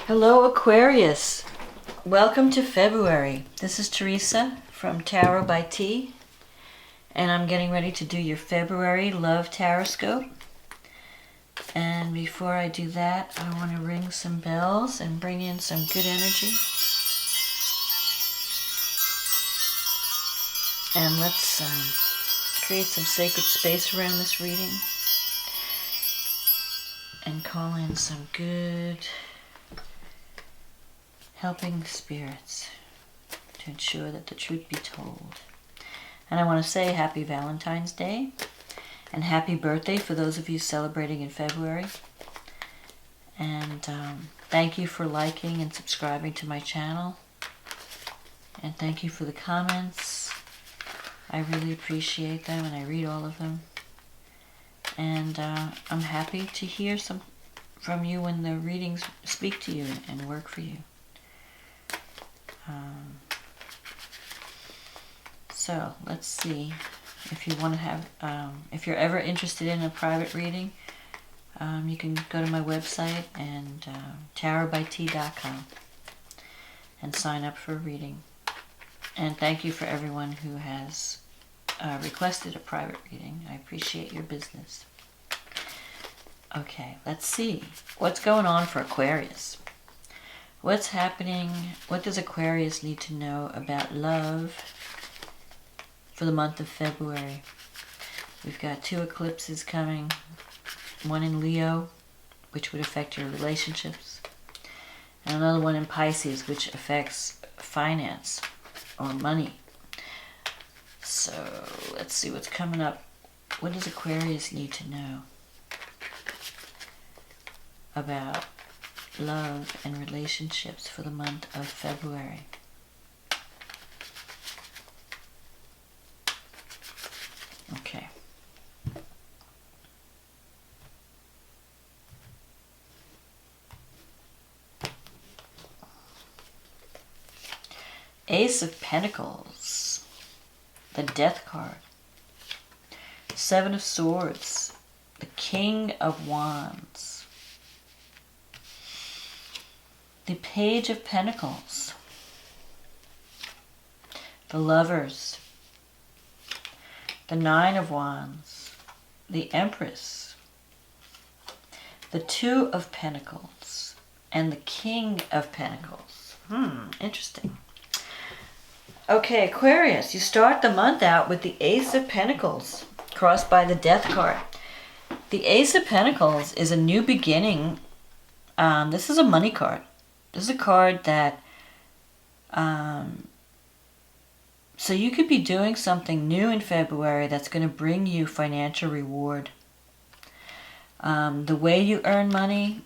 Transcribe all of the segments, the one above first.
Hello Aquarius, welcome to February. This is Teresa from Tarot by T, and I'm getting ready to do your February Love TarotScope. And before I do that, I want to ring some bells and bring in some good energy. And let's create some sacred space around this reading and call in some good helping spirits to ensure that the truth be told. And I want to say happy Valentine's Day and happy birthday for those of you celebrating in February. And thank you for liking and subscribing to my channel. And thank you for the comments. I really appreciate them and I read all of them. And I'm happy to hear some from you when the readings speak to you and work for you. So let's see if you want to have, if you're ever interested in a private reading, you can go to my website and tarotbyt.com and sign up for a reading. And thank you for everyone who has requested a private reading. I appreciate your business. Okay, let's see what's going on for Aquarius. What's happening? What does Aquarius need to know about love for the month of February? We've got 2 eclipses coming. One in Leo, which would affect your relationships. And another one in Pisces, which affects finance or money. So let's see what's coming up. What does Aquarius need to know about love and relationships for the month of February? Okay. Ace of Pentacles, the Death card, 7 of Swords, the King of Wands, the Page of Pentacles, the Lovers, the 9 of Wands, the Empress, the 2 of Pentacles, and the King of Pentacles. Interesting. Okay, Aquarius, you start the month out with the Ace of Pentacles, crossed by the Death card. The Ace of Pentacles is a new beginning. This is a money card. This is a card that, so you could be doing something new in February that's going to bring you financial reward. The way you earn money,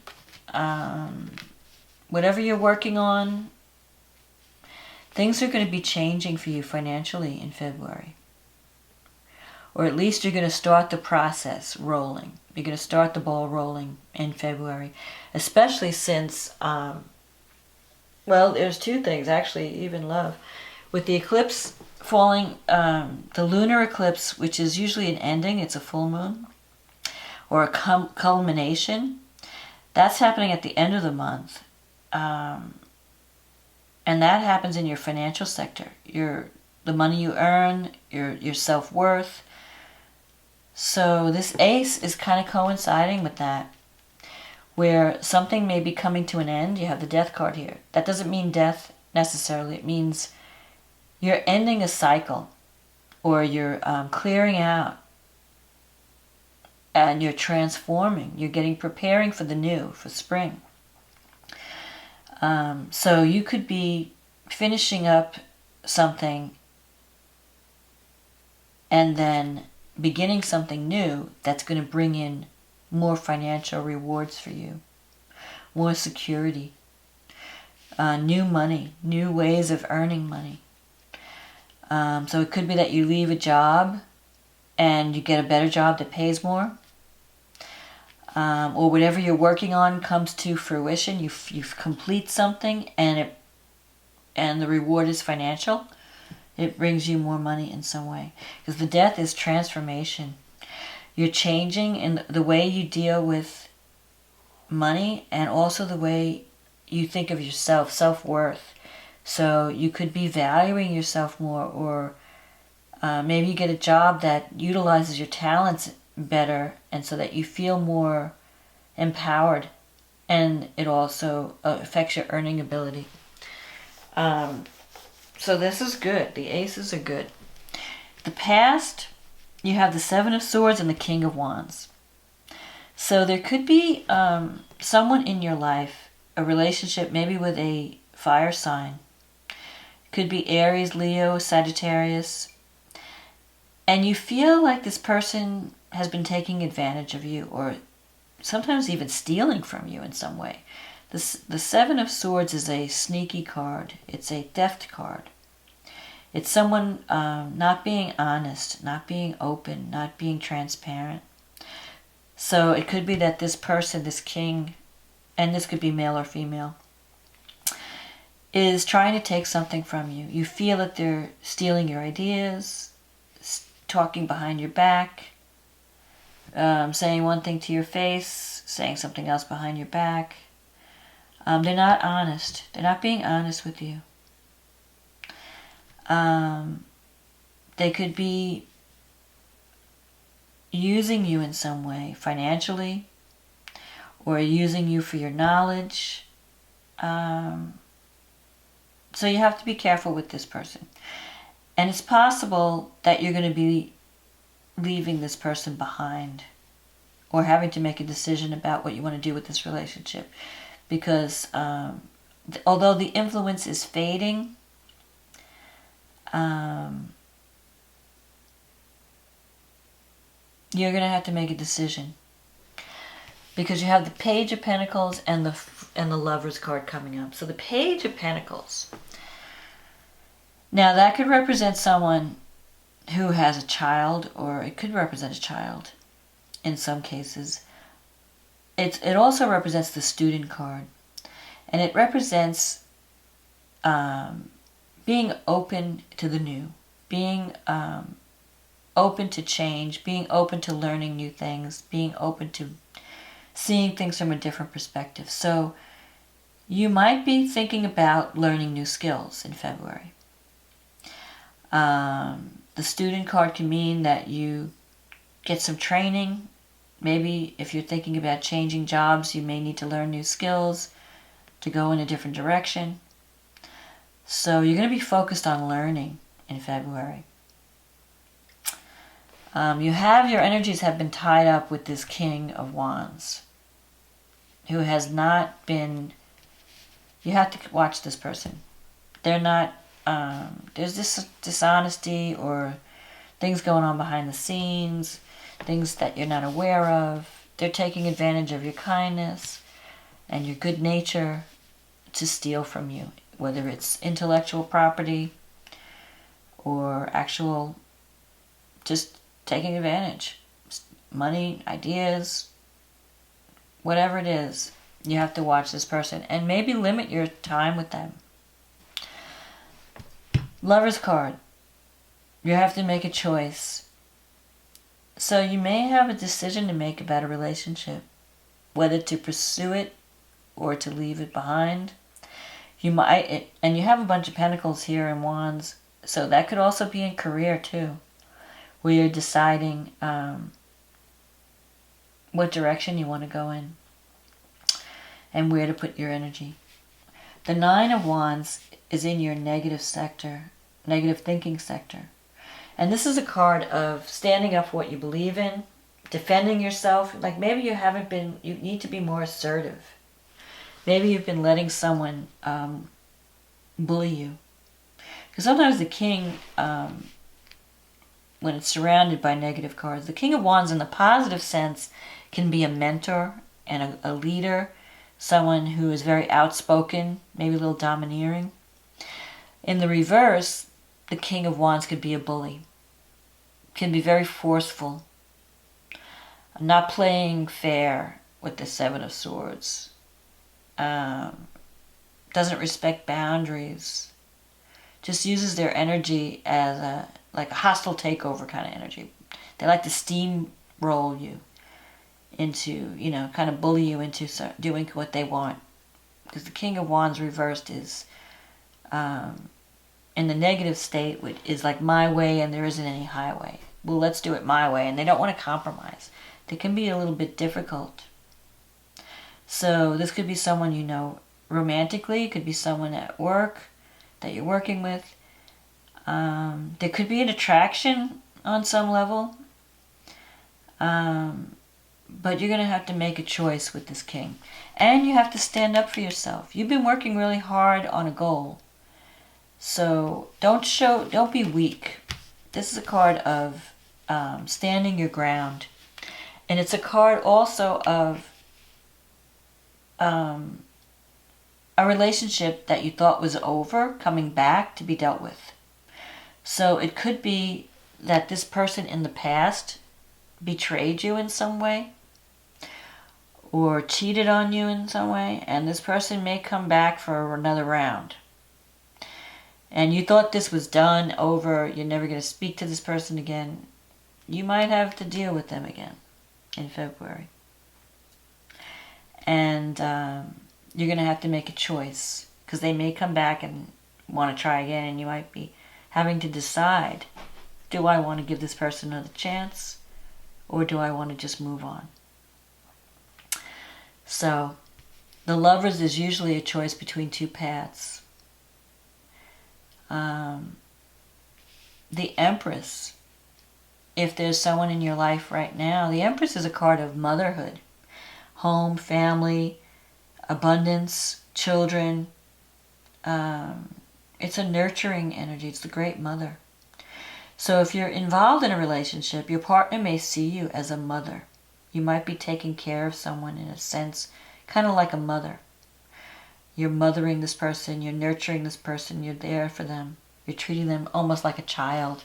whatever you're working on, things are going to be changing for you financially in February. Or at least you're going to start the process rolling. You're going to start the ball rolling in February. Especially since, well, there's 2 things, actually, even love. With the eclipse falling, the lunar eclipse, which is usually an ending, it's a full moon, or a culmination, that's happening at the end of the month. And that happens in your financial sector. The money you earn, your self-worth. So this ace is kind of coinciding with that, where something may be coming to an end. You have the Death card here. That doesn't mean death necessarily. It means you're ending a cycle, or you're clearing out, and you're transforming. You're preparing for the new, for spring. So you could be finishing up something and then beginning something new that's going to bring in more financial rewards for you, more security, new money, new ways of earning money. So it could be that you leave a job and you get a better job that pays more. Or whatever you're working on comes to fruition. You complete something and the reward is financial. It brings you more money in some way. Because the Death is transformation. You're changing in the way you deal with money and also the way you think of yourself, self-worth. So you could be valuing yourself more, or maybe you get a job that utilizes your talents better, and so that you feel more empowered, and it also affects your earning ability. So this is good. The aces are good. The past, you have the Seven of Swords and the King of Wands. So there could be someone in your life, a relationship maybe with a fire sign. Could be Aries, Leo, Sagittarius. And you feel like this person has been taking advantage of you, or sometimes even stealing from you in some way. The Seven of Swords is a sneaky card. It's a theft card. It's someone not being honest, not being open, not being transparent. So it could be that this person, this king, and this could be male or female, is trying to take something from you. You feel that they're stealing your ideas, talking behind your back, saying one thing to your face, saying something else behind your back. They're not honest. They're not being honest with you. They could be using you in some way, financially, or using you for your knowledge. So you have to be careful with this person. And it's possible that you're going to be leaving this person behind, or having to make a decision about what you want to do with this relationship. Because although the influence is fading, you're going to have to make a decision. Because you have the Page of Pentacles and the Lover's card coming up. So the Page of Pentacles. Now that could represent someone who has a child, or it could represent a child in some cases. It also represents the Student card. And it represents being open to the new. Being open to change. Being open to learning new things. Being open to seeing things from a different perspective. So you might be thinking about learning new skills in February. The Student card can mean that you get some training. Maybe if you're thinking about changing jobs, you may need to learn new skills to go in a different direction. So you're going to be focused on learning in February. Your energies have been tied up with this King of Wands, who has not been, you have to watch this person. They're not, there's this dishonesty or things going on behind the scenes, things that you're not aware of. They're taking advantage of your kindness and your good nature to steal from you, whether it's intellectual property or actual just taking advantage. Money, ideas, whatever it is, you have to watch this person and maybe limit your time with them. Lover's card. You have to make a choice. So you may have a decision to make about a relationship, whether to pursue it or to leave it behind. You might, and you have a bunch of pentacles here and wands, so that could also be in career too, where you're deciding what direction you want to go in and where to put your energy. The Nine of Wands is in your negative sector, negative thinking sector. And this is a card of standing up for what you believe in, defending yourself. Like maybe you haven't been, you need to be more assertive. Maybe you've been letting someone bully you. Because sometimes the king, when it's surrounded by negative cards, the King of Wands in the positive sense can be a mentor and a leader, someone who is very outspoken, maybe a little domineering. In the reverse, the King of Wands could be a bully, can be very forceful, not playing fair with the Seven of Swords, doesn't respect boundaries, just uses their energy as a hostile takeover kind of energy. They like to steamroll you into, kind of bully you into doing what they want, because the King of Wands reversed is in the negative state, which is like my way and there isn't any highway. Well, let's do it my way, and they don't want to compromise. They can be a little bit difficult. So this could be someone you know romantically. It could be someone at work that you're working with. There could be an attraction on some level. But you're going to have to make a choice with this king. And you have to stand up for yourself. You've been working really hard on a goal. So don't be weak. This is a card of standing your ground. And it's a card also of a relationship that you thought was over coming back to be dealt with. So it could be that this person in the past betrayed you in some way or cheated on you in some way, and this person may come back for another round. And you thought this was done, over, you're never going to speak to this person again. You might have to deal with them again in February. And you're going to have to make a choice, because they may come back and want to try again, and you might be having to decide, do I want to give this person another chance, or do I want to just move on? So, the Lovers is usually a choice between two paths. The Empress, if there's someone in your life right now, the Empress is a card of motherhood. Home, family, abundance, children. It's a nurturing energy. It's the Great Mother. So if you're involved in a relationship, your partner may see you as a mother. You might be taking care of someone in a sense, kind of like a mother. You're mothering this person, you're nurturing this person, you're there for them. You're treating them almost like a child,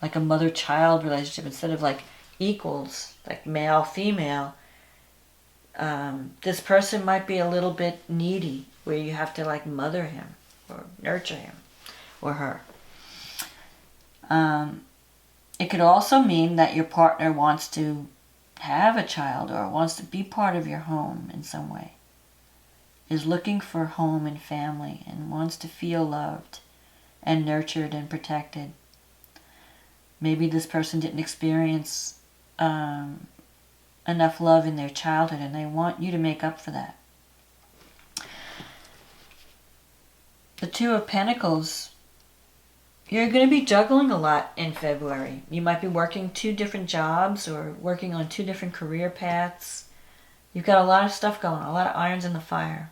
like a mother-child relationship instead of like equals, like male-female. This person might be a little bit needy, where you have to like mother him or nurture him or her. It could also mean that your partner wants to have a child or wants to be part of your home in some way, is looking for home and family and wants to feel loved and nurtured and protected. Maybe this person didn't experience enough love in their childhood, and they want you to make up for that. The Two of Pentacles, you're going to be juggling a lot in February. You might be working 2 different jobs or working on 2 different career paths. You've got a lot of stuff going on, a lot of irons in the fire.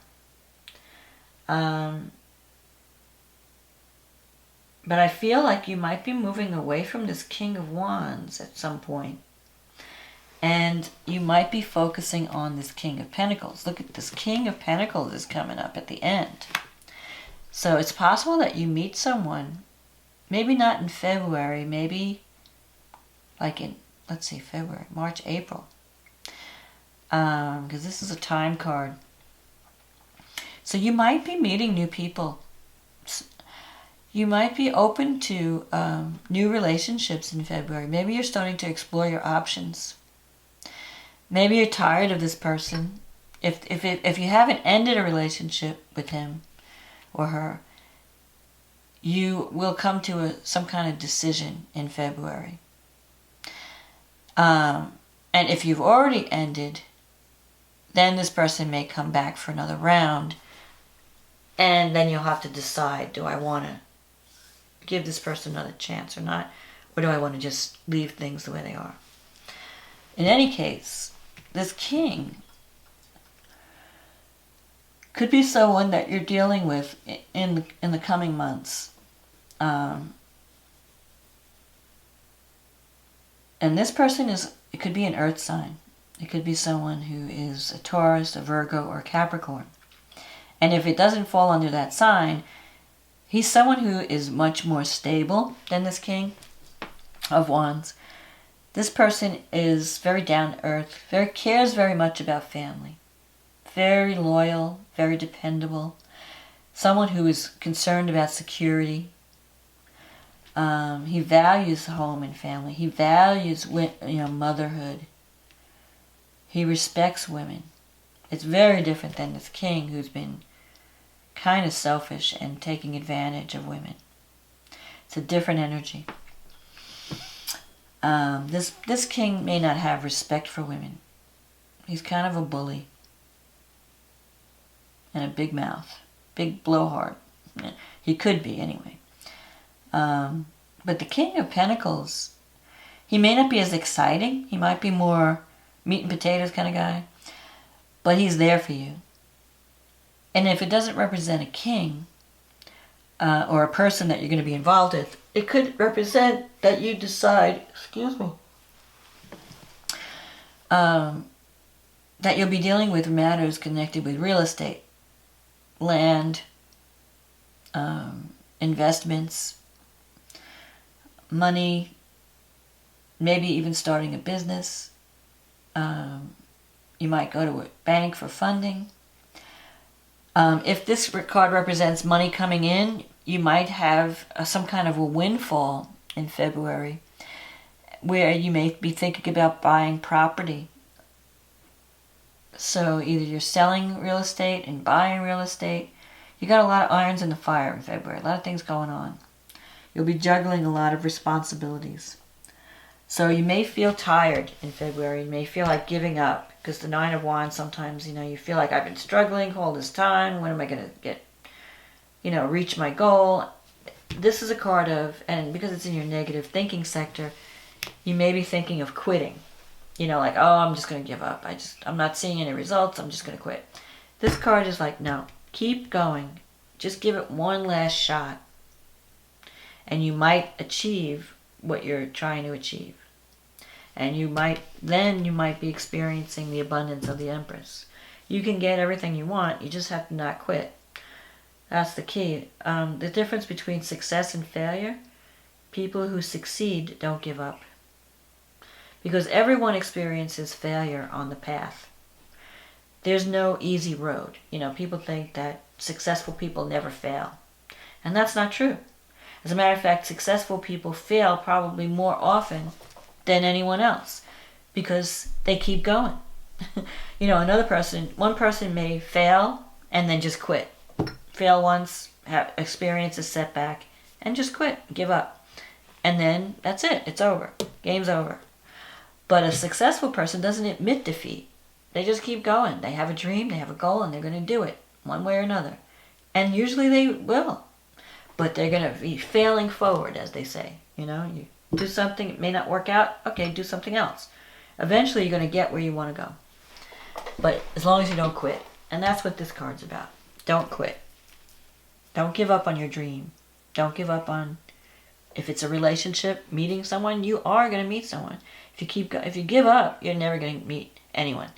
But I feel like you might be moving away from this King of Wands at some point. And you might be focusing on this King of Pentacles. Look at this, King of Pentacles is coming up at the end. So it's possible that you meet someone, maybe not in February, maybe like in, let's see, February, March, April. Because this is a time card. So you might be meeting new people. You might be open to new relationships in February. Maybe you're starting to explore your options. Maybe you're tired of this person. If you haven't ended a relationship with him or her, you will come to some kind of decision in February. And if you've already ended, then this person may come back for another round. And then you'll have to decide, do I want to give this person another chance or not? Or do I want to just leave things the way they are? In any case, this king could be someone that you're dealing with in the coming months. And this person it could be an earth sign. It could be someone who is a Taurus, a Virgo, or a Capricorn. And if it doesn't fall under that sign, he's someone who is much more stable than this King of Wands. This person is very down to earth, cares very much about family. Very loyal, very dependable. Someone who is concerned about security. He values home and family. He values motherhood. He respects women. It's very different than this king who's been kind of selfish and taking advantage of women. It's a different energy. This king may not have respect for women. He's kind of a bully. And a big mouth. Big blowhard. He could be, anyway. But the King of Pentacles, he may not be as exciting. He might be more meat and potatoes kind of guy. But he's there for you. And if it doesn't represent a king, or a person that you're going to be involved with, it could represent that you decide, that you'll be dealing with matters connected with real estate, land, investments, money, maybe even starting a business. You might go to a bank for funding. If this card represents money coming in, you might have some kind of a windfall in February where you may be thinking about buying property. So either you're selling real estate and buying real estate. You got a lot of irons in the fire in February, a lot of things going on. You'll be juggling a lot of responsibilities. So you may feel tired in February. You may feel like giving up, because the Nine of Wands, sometimes, you feel like I've been struggling all this time. When am I going to get, reach my goal? This is a card of, and because it's in your negative thinking sector, you may be thinking of quitting. Like, oh, I'm just going to give up. I'm not seeing any results. I'm just going to quit. This card is like, no, keep going. Just give it one last shot. And you might achieve what you're trying to achieve. And you might be experiencing the abundance of the Empress. You can get everything you want. You just have to not quit. That's the key. The difference between success and failure, people who succeed don't give up. Because everyone experiences failure on the path. There's no easy road. People think that successful people never fail. And that's not true. As a matter of fact, successful people fail probably more often than anyone else, because they keep going. One person may fail and then just quit. Fail once, experience a setback, and just quit, give up. And then that's it, it's over. Game's over. But a successful person doesn't admit defeat. They just keep going. They have a dream, they have a goal, and they're going to do it one way or another. And usually they will. But they're going to be failing forward, as they say. You do something, it may not work out, okay, do something else. Eventually you're going to get where you want to go. But as long as you don't quit. And that's what this card's about. Don't quit. Don't give up on your dream. Don't give up on, if it's a relationship, meeting someone, you are going to meet someone. If you give up, you're never going to meet anyone.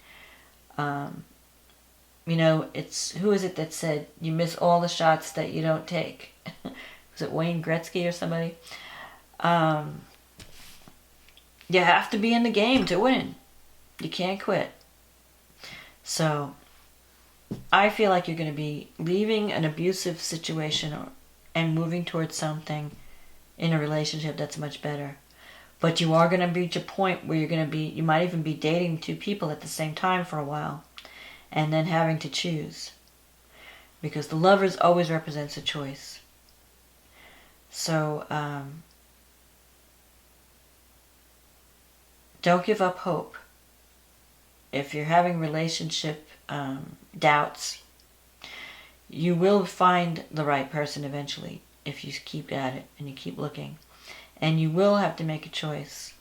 It's, who is it that said, you miss all the shots that you don't take? Was it Wayne Gretzky or somebody? You have to be in the game to win. You can't quit. So, I feel like you're going to be leaving an abusive situation and moving towards something in a relationship that's much better. But you are going to reach a point where you might even be dating two people at the same time for a while, and then having to choose. Because the Lovers always represents a choice. So, don't give up hope. If you're having relationship doubts, you will find the right person eventually if you keep at it and you keep looking. And you will have to make a choice.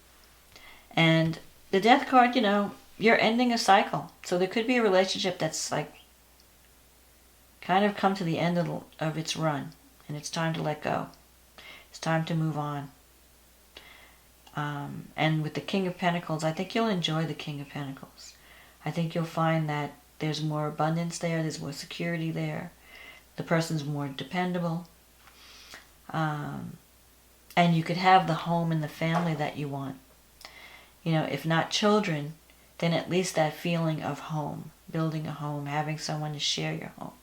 And the Death card, you're ending a cycle. So there could be a relationship that's like kind of come to the end of its run. And it's time to let go. It's time to move on. And with the King of Pentacles, I think you'll enjoy the King of Pentacles. I think you'll find that there's more abundance there. There's more security there. The person's more dependable. And you could have the home and the family that you want. If not children, then at least that feeling of home. Building a home, having someone to share your home.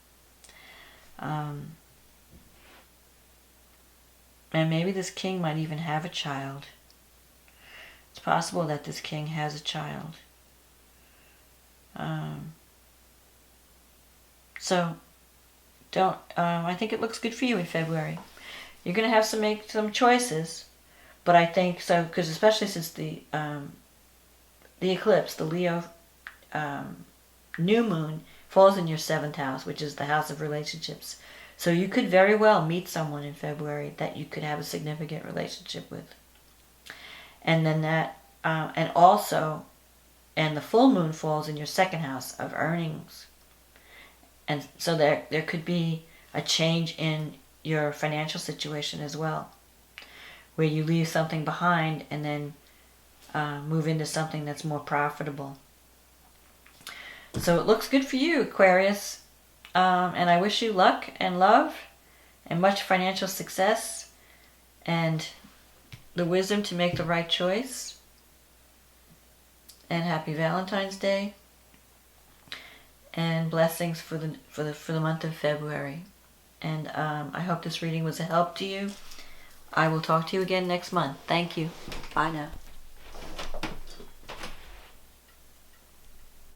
And maybe this king might even have a child. It's possible that this king has a child. So, don't. I think it looks good for you in February. You're going to have to make some choices, but I think so, because especially since the eclipse, the Leo new moon falls in your 7th house, which is the house of relationships. So you could very well meet someone in February that you could have a significant relationship with. And then that, and the full moon falls in your 2nd house of earnings. And so there could be a change in your financial situation as well, where you leave something behind and then move into something that's more profitable. So it looks good for you, Aquarius. And I wish you luck and love and much financial success and the wisdom to make the right choice. And happy Valentine's Day. And blessings for the month of February. And I hope this reading was a help to you. I will talk to you again next month. Thank you. Bye now.